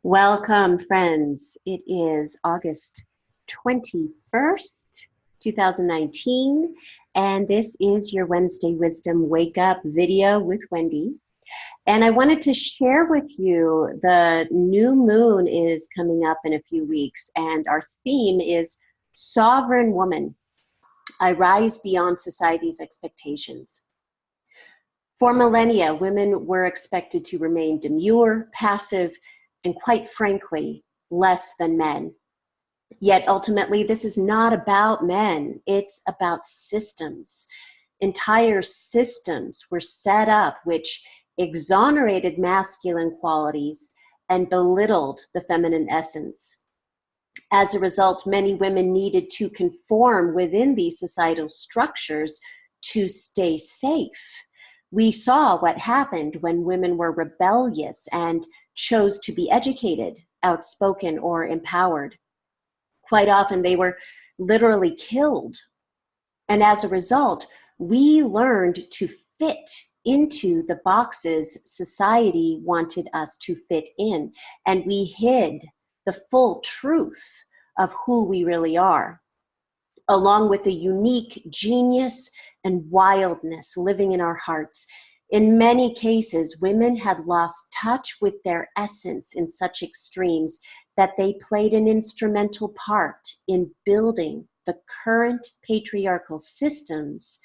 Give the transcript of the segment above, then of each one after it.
Welcome, friends. It is August 21st, 2019, and this is your Wednesday Wisdom Wake Up video with Wendy. And I wanted to share with you the new moon is coming up in a few weeks, and our theme is Sovereign Woman. I rise beyond society's expectations. For millennia, women were expected to remain demure, passive, and quite frankly, less than men. Yet ultimately, this is not about men. It's about systems. Entire systems were set up which exonerated masculine qualities and belittled the feminine essence. As a result, many women needed to conform within these societal structures to stay safe. We saw what happened when women were rebellious and chose to be educated, outspoken, or empowered. Quite often, they were literally killed. And as a result, we learned to fit into the boxes society wanted us to fit in, and we hid the full truth of who we really are, along with the unique genius and wildness living in our hearts. In many cases, women had lost touch with their essence in such extremes that they played an instrumental part in building the current patriarchal systems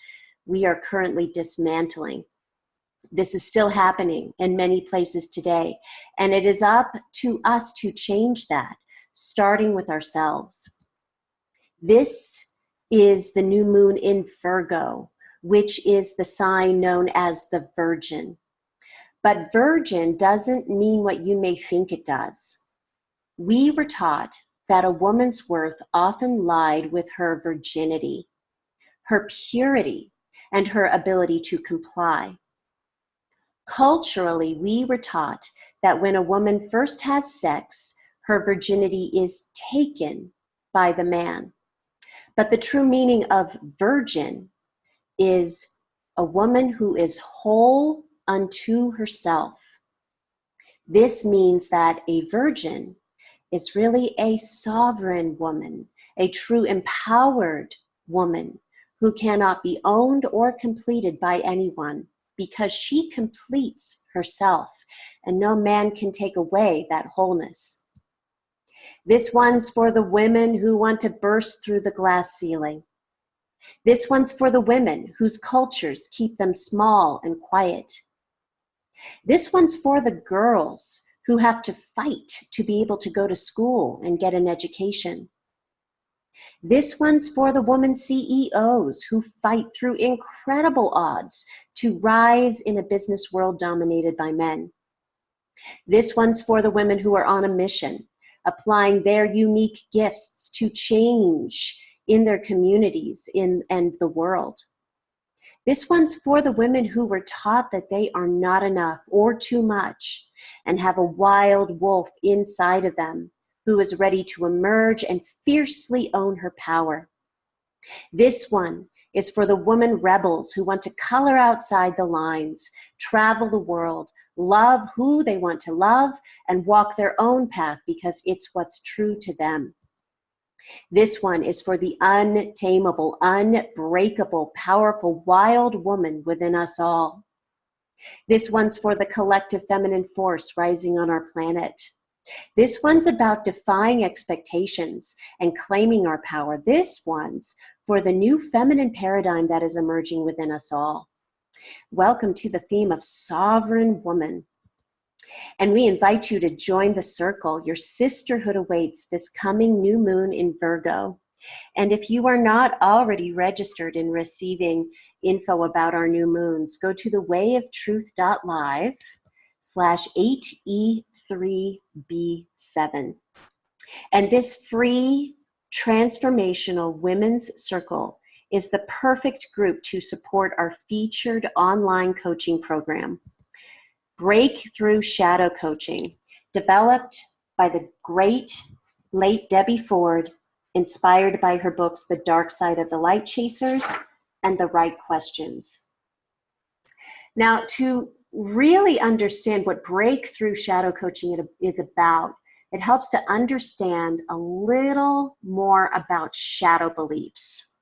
we are currently dismantling. This is still happening in many places today, and it is up to us to change that, starting with ourselves. This is the new moon in Virgo, which is the sign known as the Virgin. But virgin doesn't mean what you may think it does. We were taught that a woman's worth often lied with her virginity, her purity, and her ability to comply. Culturally, we were taught that when a woman first has sex, her virginity is taken by the man. But the true meaning of virgin is a woman who is whole unto herself. This means that a virgin is really a sovereign woman, a true empowered woman who cannot be owned or completed by anyone because she completes herself, and no man can take away that wholeness. This one's for the women who want to burst through the glass ceiling. This one's for the women whose cultures keep them small and quiet. This one's for the girls who have to fight to be able to go to school and get an education. This one's for the woman CEOs who fight through incredible odds to rise in a business world dominated by men. This one's for the women who are on a mission, applying their unique gifts to change in their communities and the world. This one's for the women who were taught that they are not enough or too much and have a wild wolf inside of them who is ready to emerge and fiercely own her power. This one is for the woman rebels who want to color outside the lines, travel the world, love who they want to love, and walk their own path because it's what's true to them. This one is for the untamable, unbreakable, powerful, wild woman within us all. This one's for the collective feminine force rising on our planet. This one's about defying expectations and claiming our power. This one's for the new feminine paradigm that is emerging within us all. Welcome to the theme of Sovereign Woman. And we invite you to join the circle. Your sisterhood awaits this coming new moon in Virgo. And if you are not already registered in receiving info about our new moons, go to thewayofTruth.live/8E3B7. And this free transformational women's circle is the perfect group to support our featured online coaching program, Breakthrough Shadow Coaching, developed by the great late Debbie Ford, inspired by her books, The Dark Side of the Light Chasers and The Right Questions. Now, to really understand what breakthrough shadow coaching is about, it helps to understand a little more about shadow beliefs,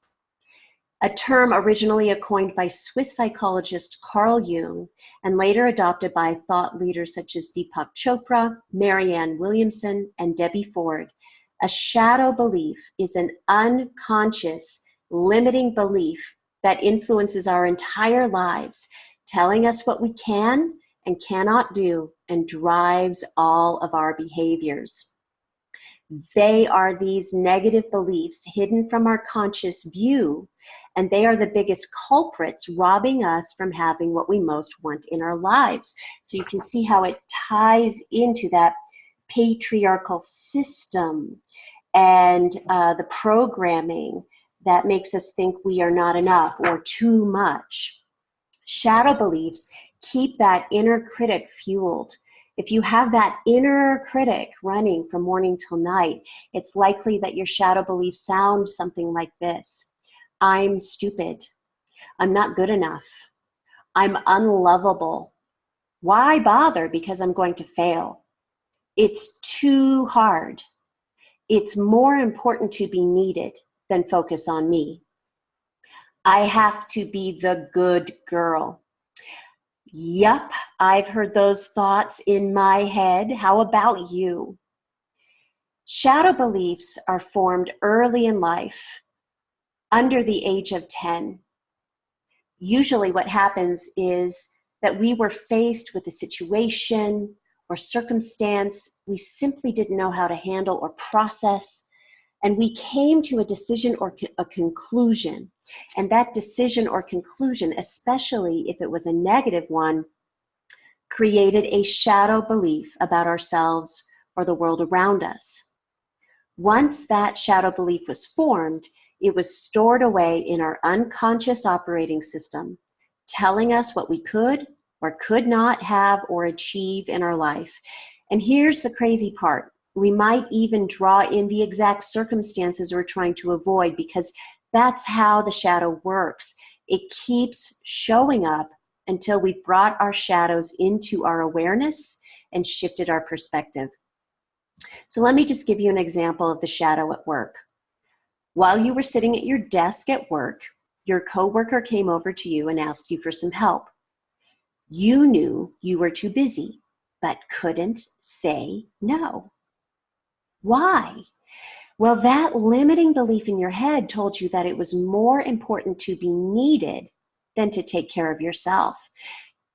a term originally coined by Swiss psychologist Carl Jung and later adopted by thought leaders such as Deepak Chopra, Marianne Williamson, and Debbie Ford. A shadow belief is an unconscious, limiting belief that influences our entire lives, telling us what we can and cannot do, and drives all of our behaviors. They are these negative beliefs hidden from our conscious view, and they are the biggest culprits, robbing us from having what we most want in our lives. So you can see how it ties into that patriarchal system and the programming that makes us think we are not enough or too much. Shadow beliefs keep that inner critic fueled. If you have that inner critic running from morning till night, it's likely that your shadow belief sounds something like this. I'm stupid. I'm not good enough. I'm unlovable. Why bother? Because I'm going to fail. It's too hard. It's more important to be needed than focus on me. I have to be the good girl. Yup, I've heard those thoughts in my head. How about you? Shadow beliefs are formed early in life, under the age of 10. Usually what happens is that we were faced with a situation or circumstance we simply didn't know how to handle or process, and we came to a decision or a conclusion. And that decision or conclusion, especially if it was a negative one, created a shadow belief about ourselves or the world around us. Once that shadow belief was formed, it was stored away in our unconscious operating system, telling us what we could or could not have or achieve in our life. And here's the crazy part. We might even draw in the exact circumstances we're trying to avoid, because that's how the shadow works. It keeps showing up until we've brought our shadows into our awareness and shifted our perspective. So let me just give you an example of the shadow at work. While you were sitting at your desk at work, your coworker came over to you and asked you for some help. You knew you were too busy, but couldn't say no. Why? Well, that limiting belief in your head told you that it was more important to be needed than to take care of yourself.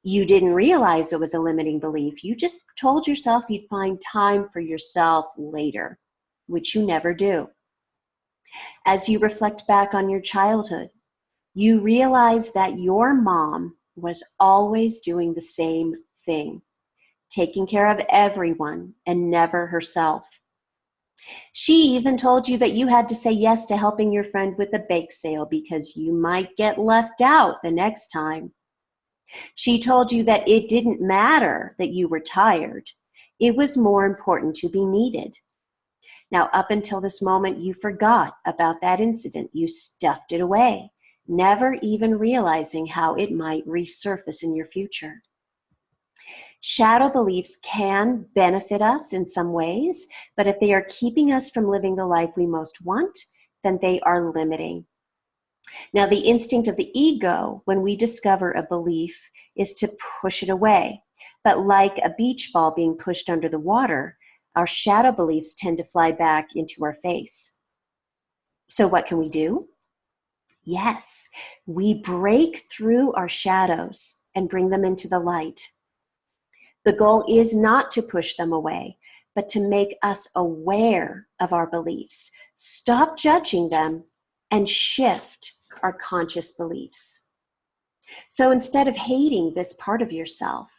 You didn't realize it was a limiting belief. You just told yourself you'd find time for yourself later, which you never do. As you reflect back on your childhood, you realize that your mom was always doing the same thing, taking care of everyone and never herself. She even told you that you had to say yes to helping your friend with a bake sale because you might get left out the next time. She told you that it didn't matter that you were tired. It was more important to be needed. Now, up until this moment, you forgot about that incident. You stuffed it away, never even realizing how it might resurface in your future. Shadow beliefs can benefit us in some ways, but if they are keeping us from living the life we most want, then they are limiting. Now, the instinct of the ego, when we discover a belief, is to push it away. But like a beach ball being pushed under the water, our shadow beliefs tend to fly back into our face. So what can we do? Yes, we break through our shadows and bring them into the light. The goal is not to push them away, but to make us aware of our beliefs, stop judging them, and shift our conscious beliefs. So instead of hating this part of yourself,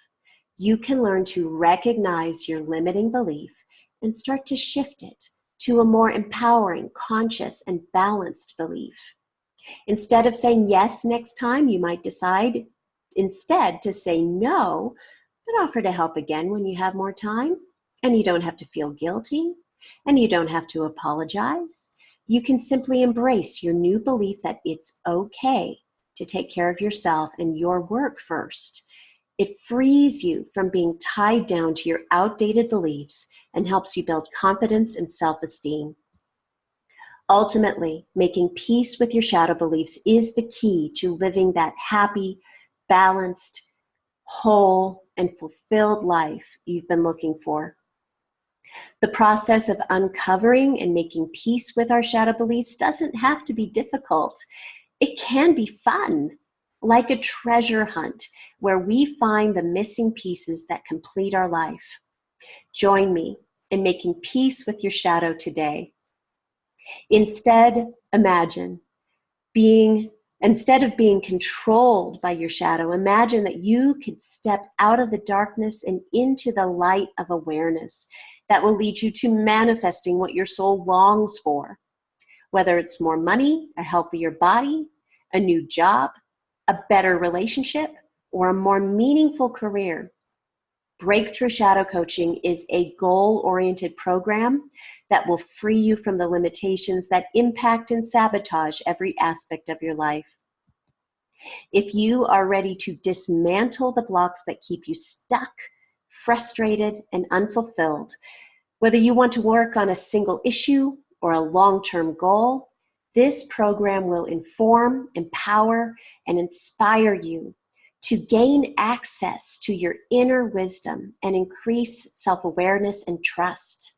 you can learn to recognize your limiting belief and start to shift it to a more empowering, conscious, and balanced belief. Instead of saying yes next time, you might decide instead to say no, but offer to help again when you have more time. And you don't have to feel guilty, and you don't have to apologize. You can simply embrace your new belief that it's okay to take care of yourself and your work first. It frees you from being tied down to your outdated beliefs and helps you build confidence and self-esteem. Ultimately, making peace with your shadow beliefs is the key to living that happy, balanced, whole, and fulfilled life you've been looking for. The process of uncovering and making peace with our shadow beliefs doesn't have to be difficult. It can be fun, like a treasure hunt where we find the missing pieces that complete our life. Join me in making peace with your shadow today. Instead, instead of being controlled by your shadow, imagine that you could step out of the darkness and into the light of awareness that will lead you to manifesting what your soul longs for, whether it's more money, a healthier body, a new job, a better relationship, or a more meaningful career. Breakthrough Shadow Coaching is a goal-oriented program that will free you from the limitations that impact and sabotage every aspect of your life. If you are ready to dismantle the blocks that keep you stuck, frustrated, and unfulfilled, whether you want to work on a single issue or a long-term goal, this program will inform, empower, and inspire you to gain access to your inner wisdom and increase self-awareness and trust.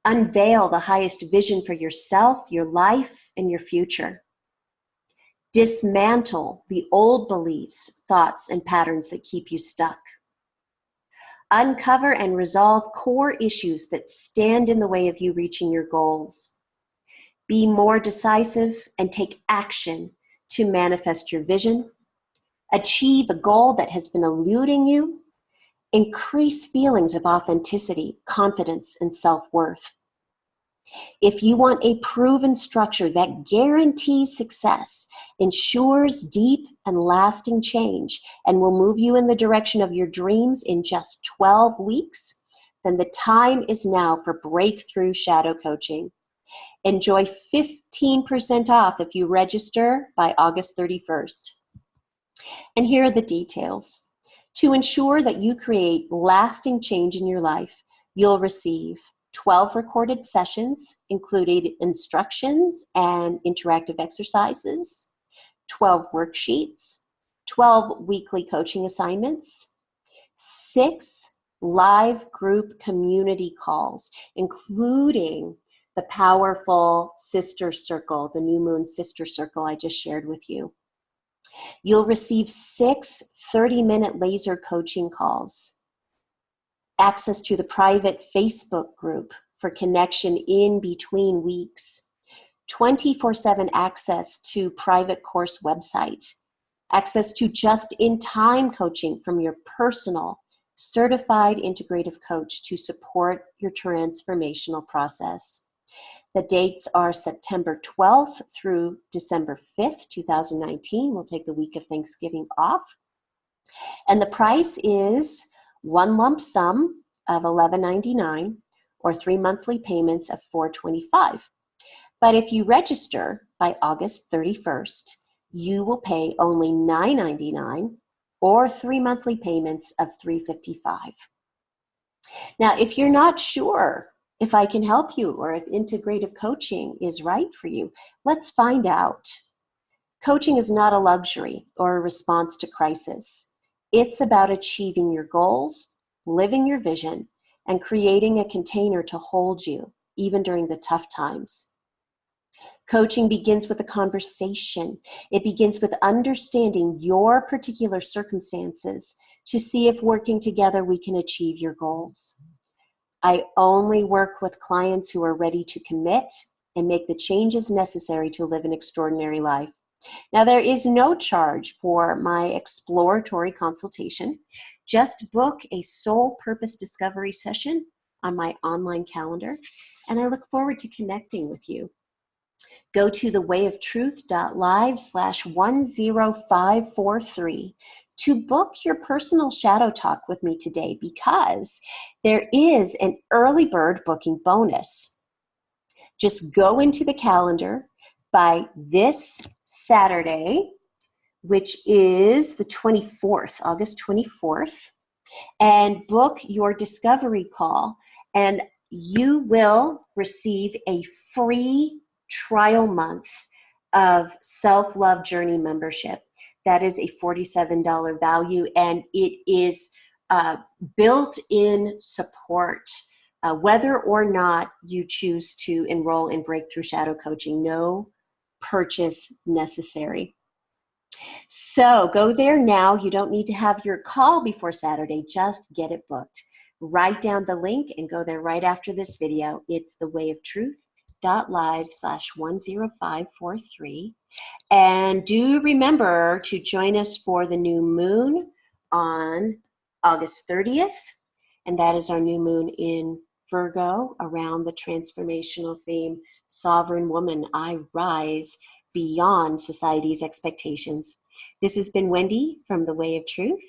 Unveil the highest vision for yourself, your life, and your future. Dismantle the old beliefs, thoughts, and patterns that keep you stuck. Uncover and resolve core issues that stand in the way of you reaching your goals. Be more decisive and take action to manifest your vision. Achieve a goal that has been eluding you. Increase feelings of authenticity, confidence, and self-worth. If you want a proven structure that guarantees success, ensures deep and lasting change, and will move you in the direction of your dreams in just 12 weeks, then the time is now for Breakthrough Shadow Coaching. Enjoy 15% off if you register by August 31st. And here are the details. To ensure that you create lasting change in your life, you'll receive 12 recorded sessions, including instructions and interactive exercises, 12 worksheets, 12 weekly coaching assignments, 6 live group community calls, including the powerful sister circle, the new moon sister circle I just shared with you. You'll receive 6 30-minute laser coaching calls, access to the private Facebook group for connection in between weeks, 24/7 access to private course website, access to just-in-time coaching from your personal certified integrative coach to support your transformational process. The dates are September 12th through December 5th, 2019. We'll take the week of Thanksgiving off. And the price is one lump sum of $11.99 or 3 monthly payments of $4.25. But if you register by August 31st, you will pay only $9.99 or 3 monthly payments of $3.55. Now, if you're not sure if I can help you or if integrative coaching is right for you, let's find out. Coaching is not a luxury or a response to crisis. It's about achieving your goals, living your vision, and creating a container to hold you, even during the tough times. Coaching begins with a conversation. It begins with understanding your particular circumstances to see if working together we can achieve your goals. I only work with clients who are ready to commit and make the changes necessary to live an extraordinary life. Now, there is no charge for my exploratory consultation. Just book a soul purpose discovery session on my online calendar, and I look forward to connecting with you. Go to thewayoftruth.live/10543 to book your personal shadow talk with me today, because there is an early bird booking bonus. Just go into the calendar by this Saturday, which is the 24th, August 24th, and book your discovery call And you will receive a free trial month of Self-Love Journey membership. That is a $47 value, and it is built-in support. Whether or not you choose to enroll in Breakthrough Shadow Coaching, no purchase necessary. So go there now. You don't need to have your call before Saturday. Just get it booked. Write down the link and go there right after this video. It's thewayoftruth.live/10543. And do remember to join us for the new moon on August 30th. And that is our new moon in Virgo around the transformational theme, Sovereign Woman, I Rise Beyond Society's Expectations. This has been Wendy from The Way of Truth,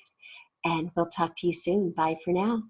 and we'll talk to you soon. Bye for now.